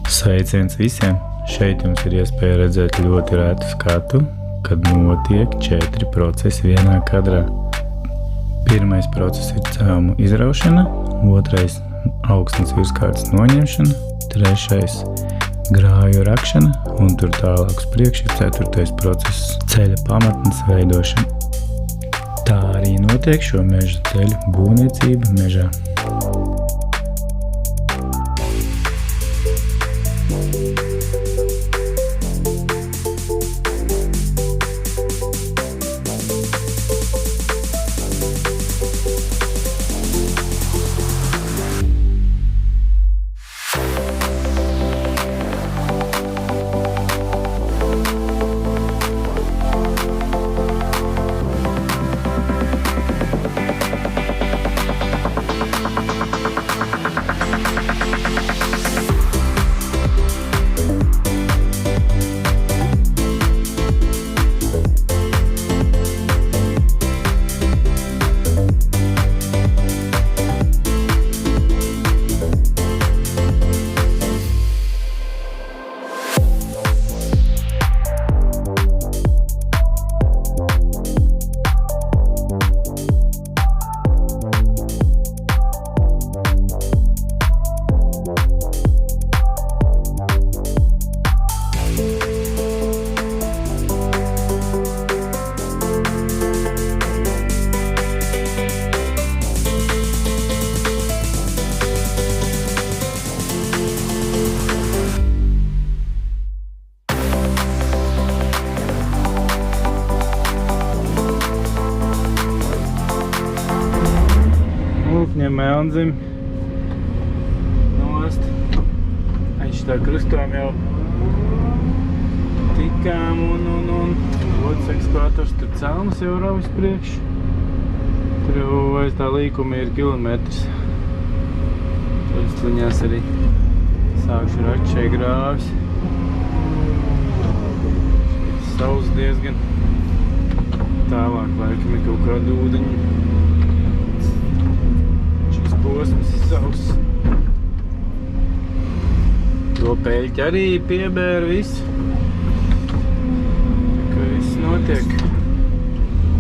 Sveiciens visiem! Šeit jums ir iespēja redzēt ļoti rētu skatu, kad notiek 4 procesi vienā kadrā. Pirmais process ir cēlumu izraušana, otrais augstnes virskārtas noņemšana, trešais grāju rakšana un tur tālāk uz priekšu ir ceturtais process ceļa pamatnes veidošana. Tā arī notiek šo meža ceļu būvniecība mežā. Ņem melnzim nost. Viņš tā krustojam jau tikām un otrs ekskavātors tur celmas jau raujas priekš. Tur jau aiz tā līkuma ir kilometrs. Tur sliņās arī sākšu rakt šeit grāvis. Saules diezgan. Tālāk laikam ir kaut kāda ūdeņa. Posms savs. To peļķi arī piebēra visu. Tā kā viss notiek.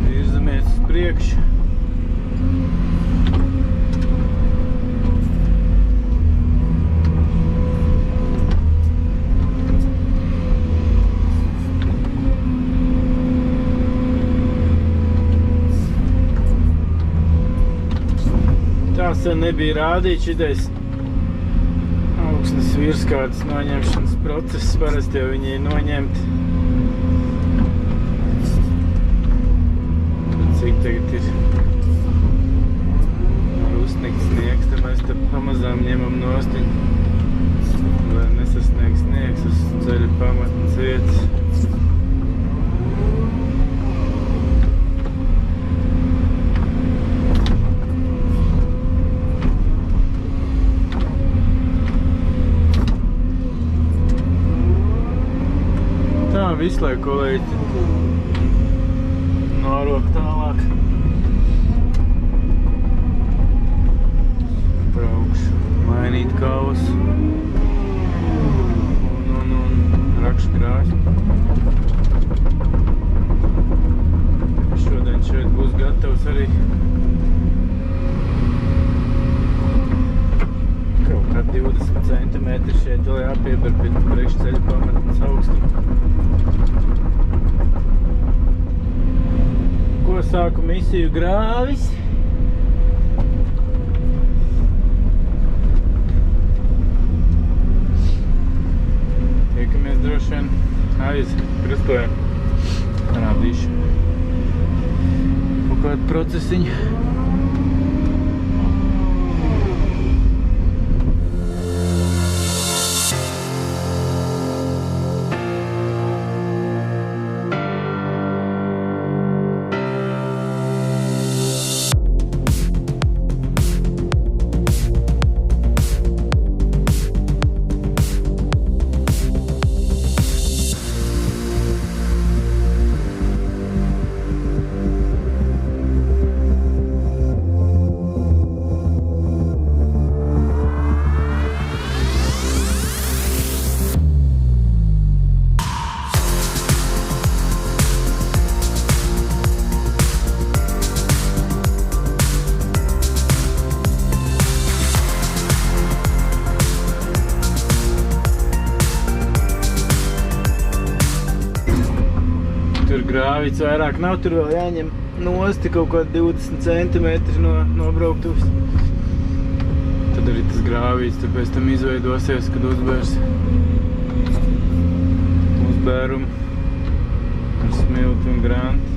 Virzamies uz priekšu. Tā sen nebija rādīts šitais augstnes virskārtas noņemšanas process. Parasti jau viņi ir noņemti. Cik tagad ir ar uzsniegt sniegs, tad mēs te pamazām ņemam nost, lai nesasniegt sniegs uz ceļa pamatnes vietas. Visu laiku kolēģi nārok tālāk. Braukšu, mainīt kavas un rakšu grāžu. Šodien šeit būs gatavs arī kaut kā 20 centimetri šeit vēl jāpieber pie priekšceļa pamatnes augstuma. Ko sāku misiju grāvis. Tiekamies droši vien aiz krustojam. Rādīšu kaut kādu procesiņu. grāvīts vairāk nav, tur vēl jāņem nosti kaut kādi 20 centimetri no brauktuves. Tad arī tas grāvīts tur pēc tam izveidosies, kad uzbērs uzbērumu ar smilti un granti.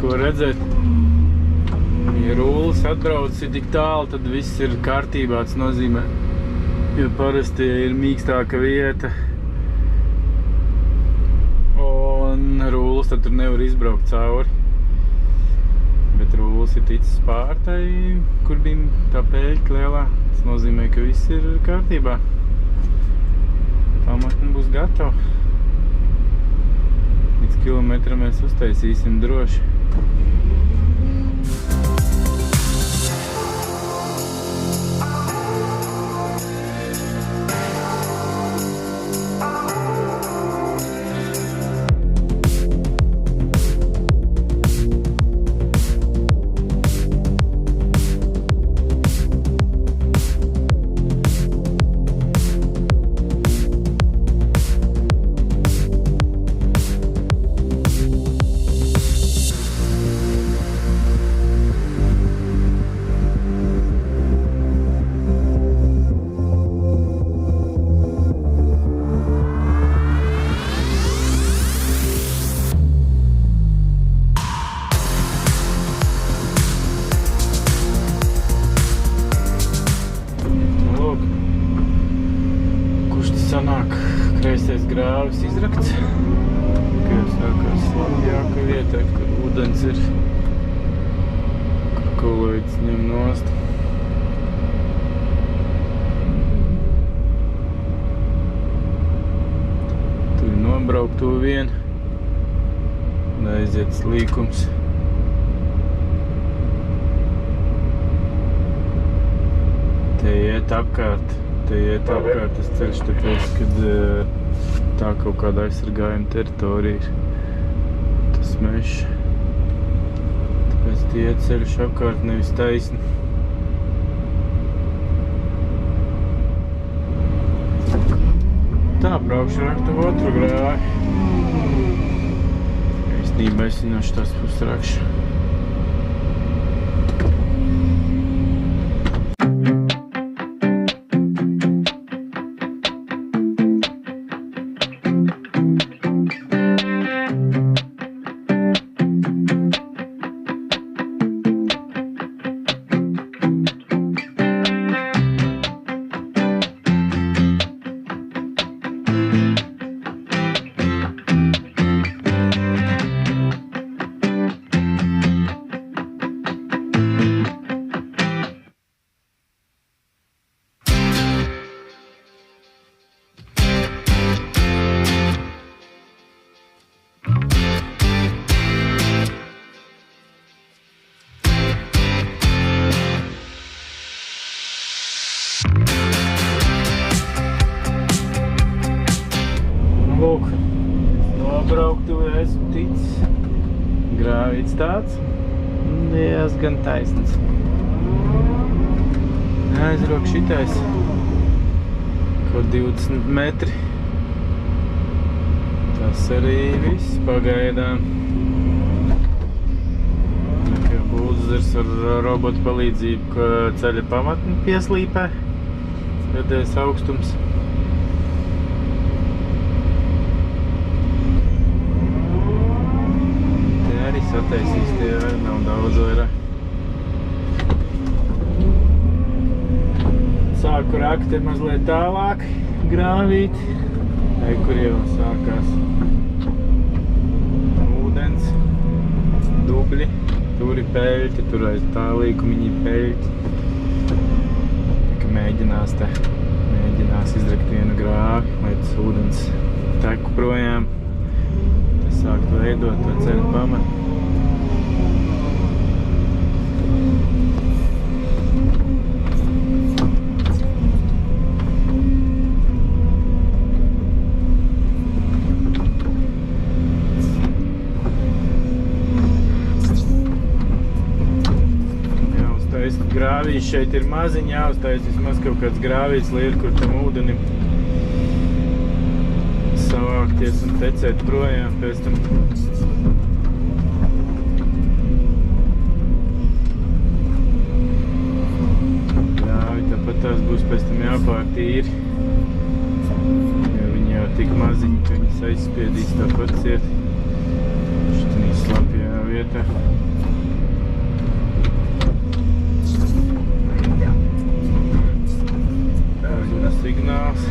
Ko redzēt, ja rullis atbrauc ir tik tālu, tad viss ir kārtībā, tas nozīmē, jo parasti ir mīkstāka vieta un rullis tad tur nevar izbraukt cauri, bet rullis ir ticis pārtai, kur bija tā pēļka lielā, tas nozīmē, ka viss ir kārtībā, pamatni būs gatava, līdz kilometram mēs uztaisīsim droši. Sanāk kreisais grāvis izrakts, ka jau sākās labjāka vieta, kur ūdens ir, kur kolēģis ņem nost. Tu ir nobraukt to vien un aiziet slīkums. Te iet apkārt tas ceļš, tāpēc, kad tā kaut kāda aizsargājuma teritorija ir tas mežs. Tāpēc tie iet ceļš apkārt nevis taisni. Tā, braukšu ar aktavu otru grāvi. Īstenībā es no šitās puses rakšu. Lūk, nobrauktuvi esmu ticis. Grāvīts tāds, diezgan taisns. Aizrok šitais, kaut 20 metri. Tas arī viss pagaidām. Buldzers ar robotu palīdzību ceļa pamatni pieslīpē. Pēdējais augstums. Sataisīs, tie arī nav daudz vairāk. Sāku rakt mazliet tālāk, grāvīt, kur jau sākās ūdens, dubļi, tur ir peļķi, tur aiz tā līkumiņi peļķi. Tā mēģinās izrakt vienu grāvi, lai tas ūdens teku projām. Tas sākt veidot to ceļu pamatu. grāvīs šeit ir maziņi, jāuztais vismaz kaut kāds grāvīs lieli, kur tam ūdenim savākties un tecēt projām pēc tam. Grāvi tāpat tās būs pēc tam jāpārtīri, jo viņi jau tik maziņi, ka viņas aizspiedīs tāpat ciet. Šitā slapjā vietā. Signāls.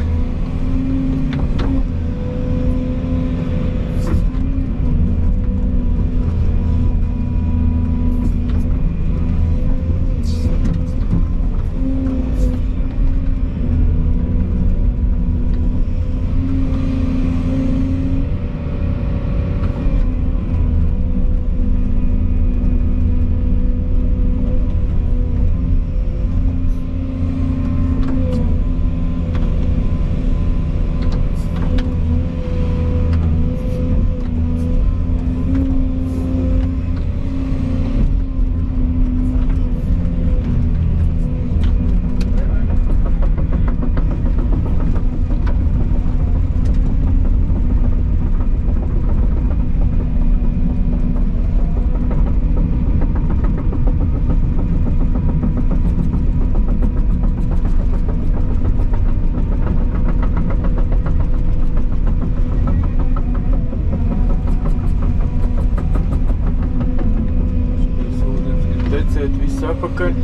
Viss apakaļ.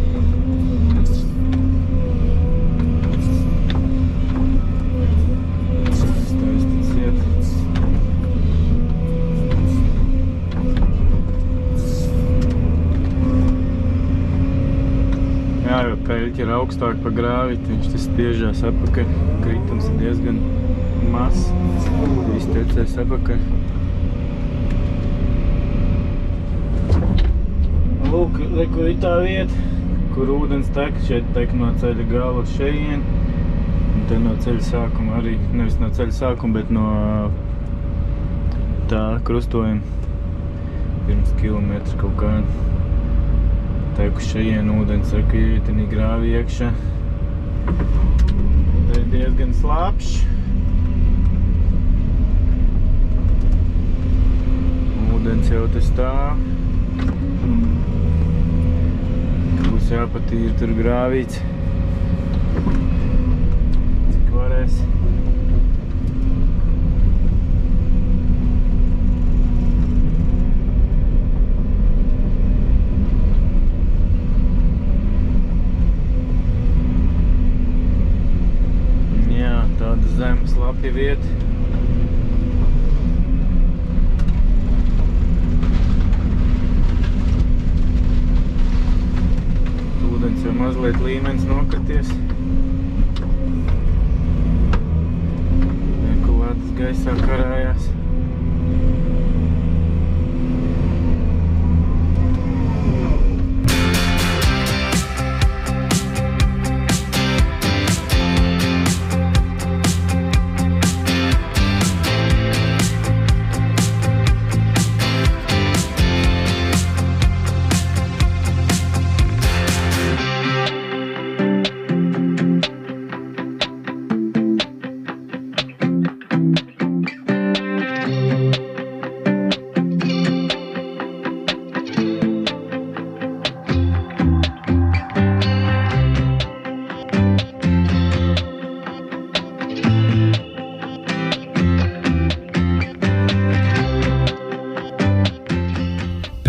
Staistīts iet. Jā, jo peļķi ir augstāk pa grāvīt, viņš tas spiežās apakaļ. Kritums ir diezgan mazs. Viss tecēs apakaļ. Lūk, kur ir tā vieta, kur ūdens tek, šeit tek no ceļa gala uz šeien. Un te no ceļa sākuma arī, nevis no ceļa sākuma, bet no tā krustojuma. Pirms kilometrs kaut kāda. Tek uz šeien ūdens, ka ietini grāvi iekšā. Te ir diezgan slapšs. Ūdens jau te stāv. Būs jāpatīra tur grāvīts, cik varēs. Jā, tāda zema slapja vieta. Jau mazliet līmenis nokrities. Ekulātas gaisā karājās.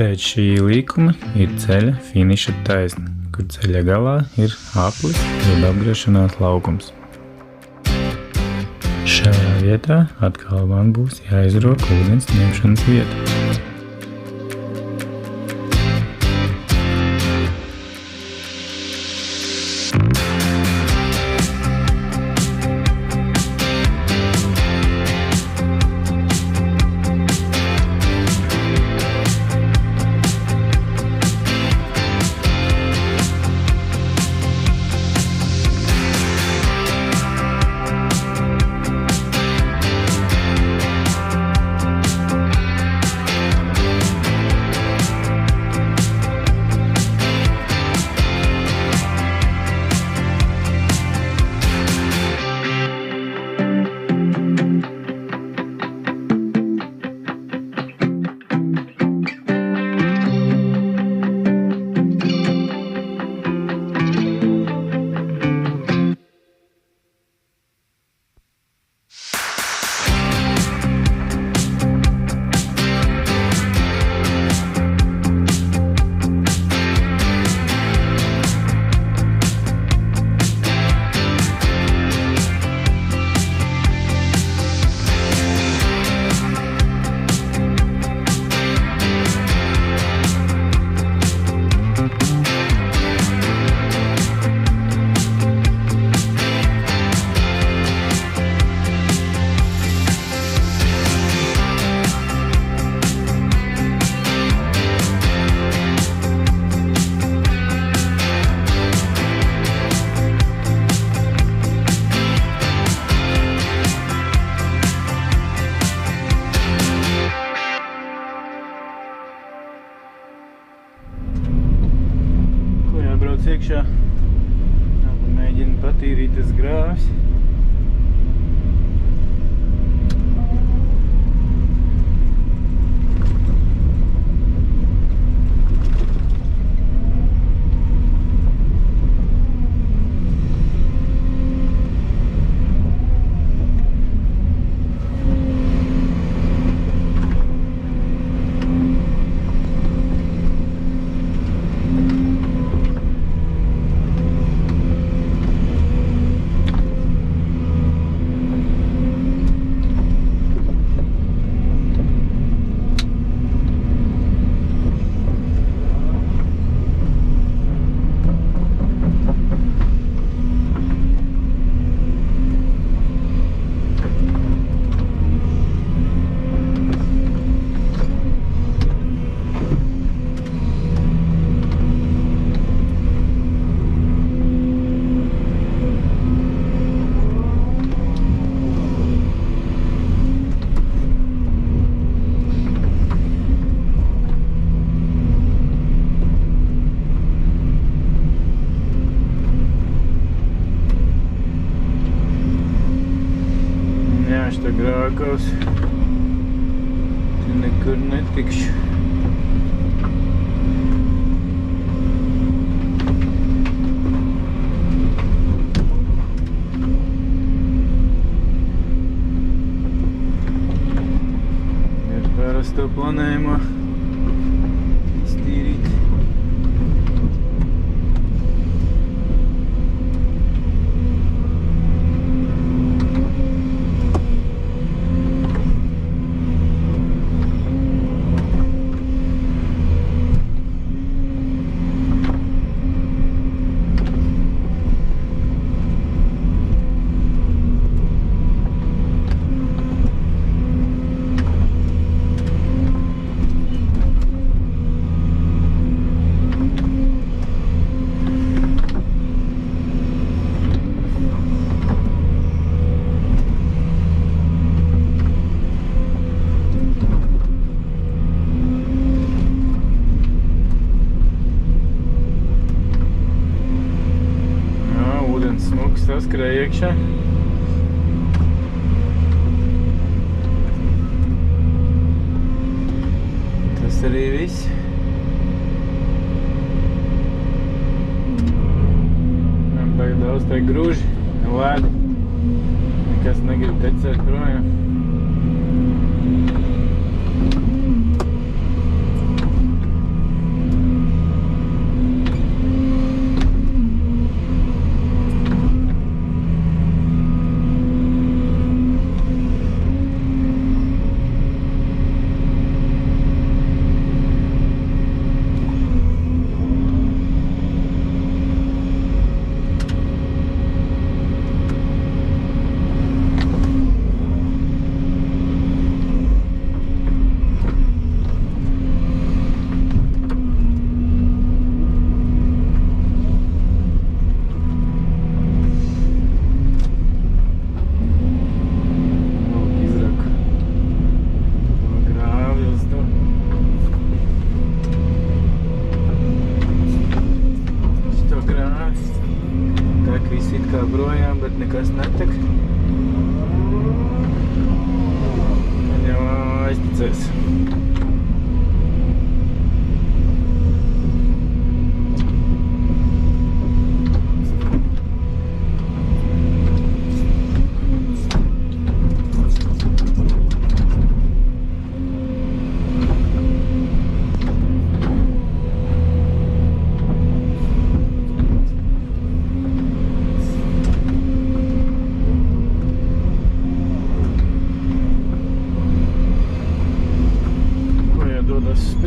Pēc šī līkuma ir ceļa finiša taisne, kur ceļa galā ir aplis jeb apgriešanās laukums. Šajā vietā atkal man būs jāizrok ūdens ņemšanas vieta. iekšā. Mēģinu patīrīt tas grāvs. Šitā grākaus. Te nekur netikšu. Ir parasto planējumā stīrīt. Smuks saskrēja iekšā. Tas arī viss. Tagad daudz te grūži, lēdi. Nekas negrib tecēt projām. Projām, bet nekas netek. Man jau aizticēs.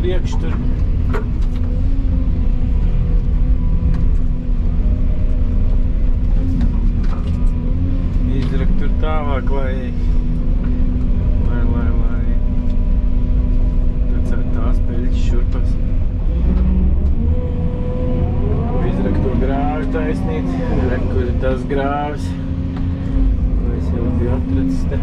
Priekš tur. Izrakt tur tālāk, lai tās peļķis šurpas. Izrakt to grāvi taisnīt. Redz, kur ir tas grāvis. Ko es jau biju atracis te.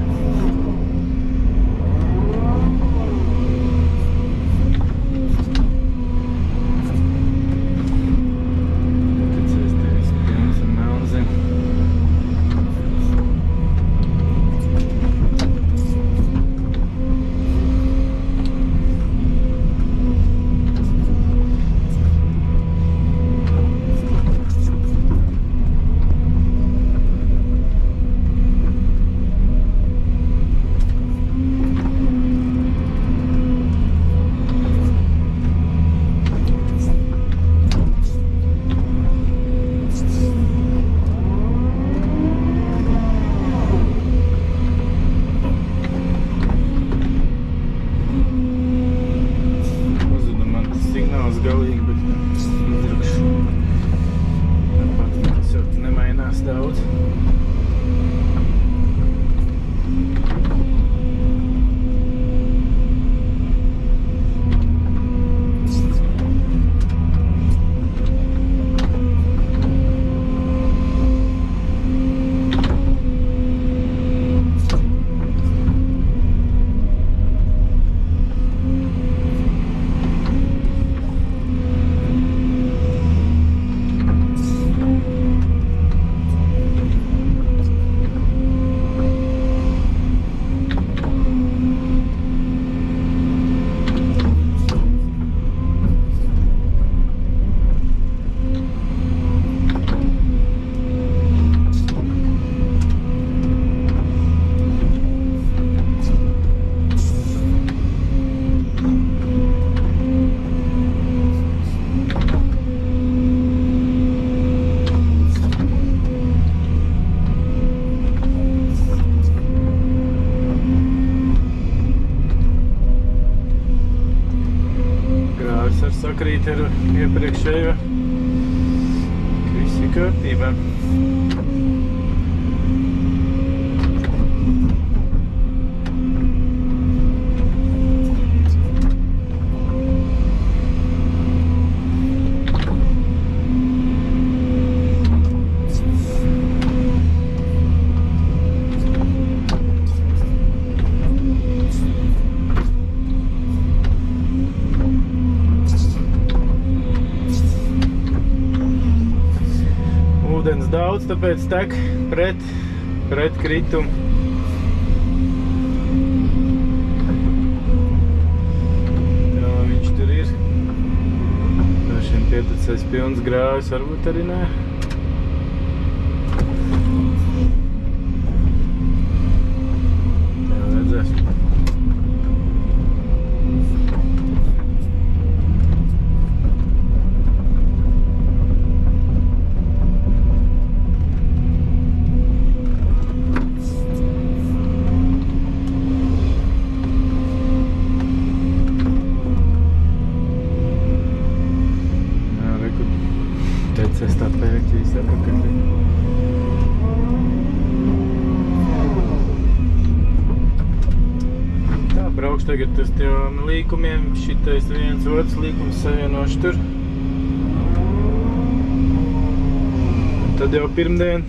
sakrīt ar iepriekšējo. Viss ir kārtībā. Ūdens daudz, tāpēc tek pret kritumu. Jā, viņš tur ir. Dažiem pieticēs pilns grāvis, varbūt arī nē. Jā, redzēs. Es tā pērķīs atpakaļ. Tā, braukšu tagad uz tiem līkumiem. Šitais viens otrs līkums savienošu tur. Tad jau pirmdien,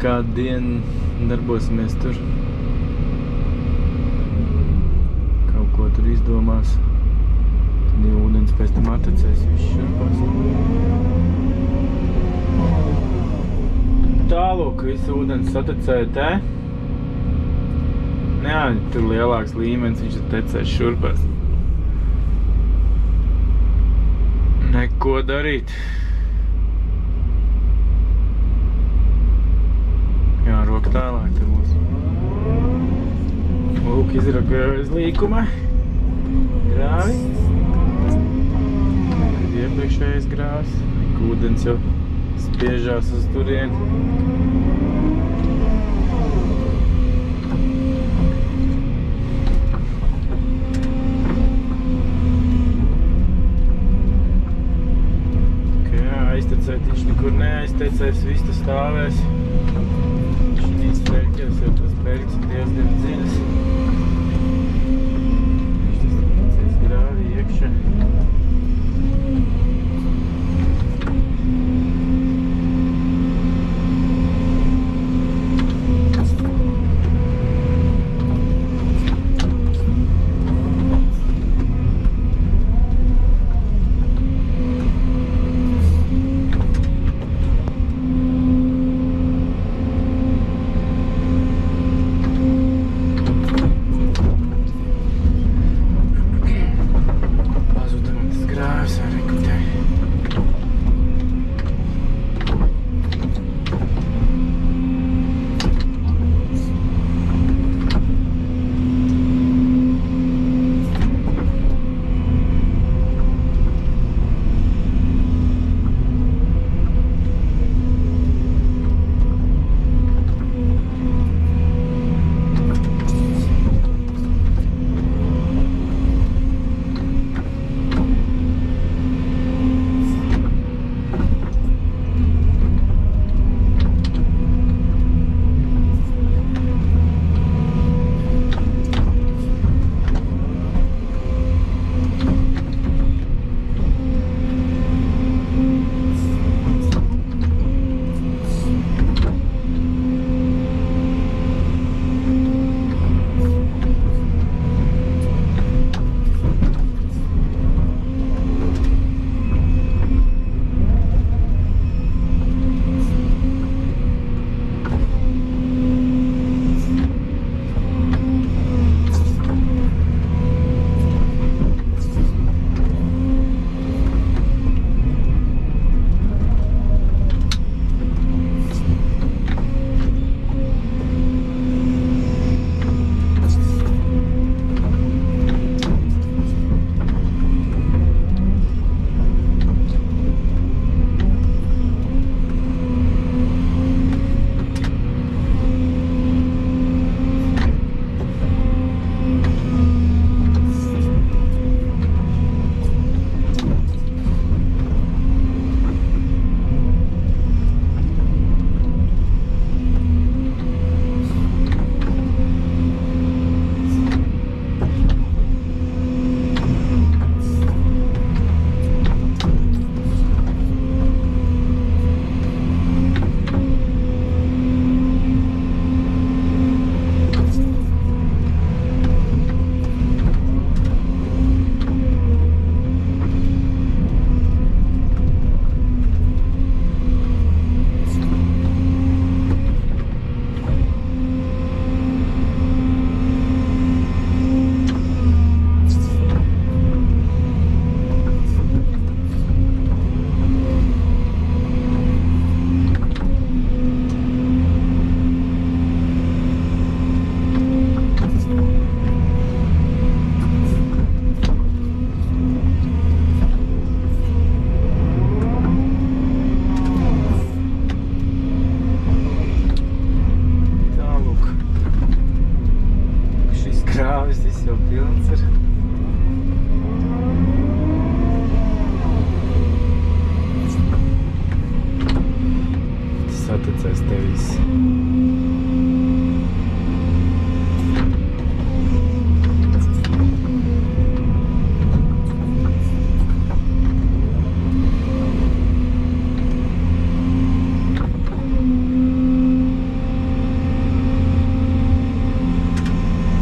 kādu dienu darbosimies tur. Kaut ko tur izdomās. Ja ūdens pēc tam atecēs, viss šurpās. Tālūk, visu ūdens satecēja te. Jā, tur lielāks līmenis, viņš tecēs šurpās. Neko darīt. Jārok tālāk te būs. Lūk, izrakoju aiz līkuma. Grāvi. Iepriekšējais grāvs, ūdens jau spiežās uz turieni. Jā, aiztecēt viņš nekur neaiztecēs, viss tas stāvēs. Šīs peļķēs, jo tas peļķis ir diezgan dziļas. Viņš tas tecēs grāvī iekšā. grāvis, viss jau pilns ir. Saticēs te viss.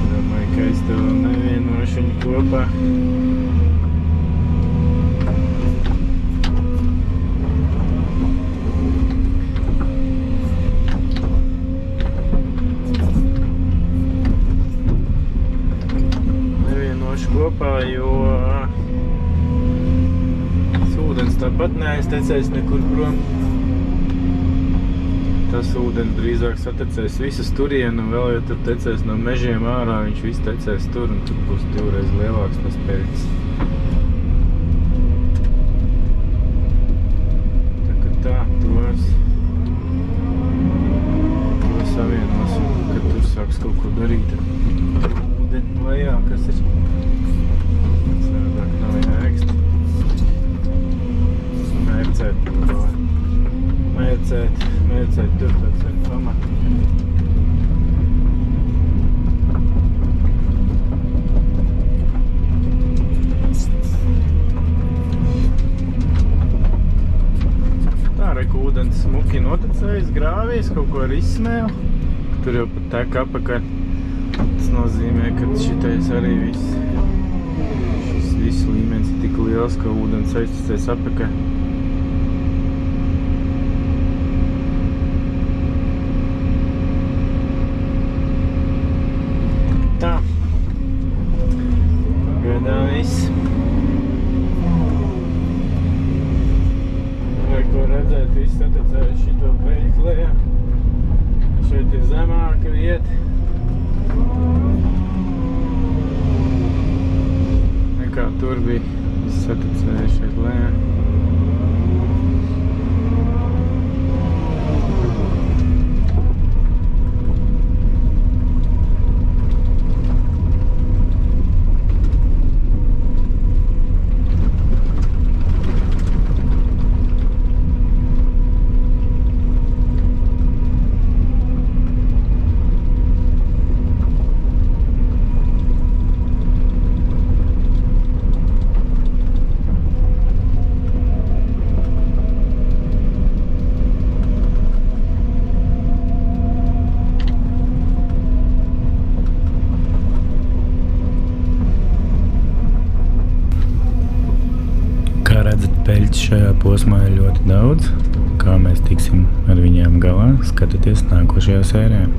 Domāju, ka es to nevienošu viņu kopā. Kopā, jo ūdens tāpat neaiztecēs nekur prom. Tas ūdens drīzāk satecēs visas turienu, vēl ja tur tecēs no mežiem ārā, viņš viss tecēs tur un tur būs divreiz lielāks tas peļķis. Tā kā tā, to savienosim, kad tur sāks kaut ko darīt ar ūdeni lejā, kas ir. Mērcēt tur tāds ir pamats. Tā, reku ūdens smuki notecējis, grāvījis, kaut ko ar izsmēlu. Tur jau pat tek apakaļ. Tas nozīmē, ka šitais arī šis līmenis ir tik liels, ka ūdens aiztecēs apakaļ. Tā. Pagaidām viss. Vai ko redzēt, viss satecējuši šito peļķi lejā. Šeit ir zemāka vieta. Nekā tur bija. Viss satecējuši šeit lejā. Peļķis šajā posmā ir ļoti daudz. Kā mēs tiksim ar viņiem galā, skatieties nākošajā sērijā.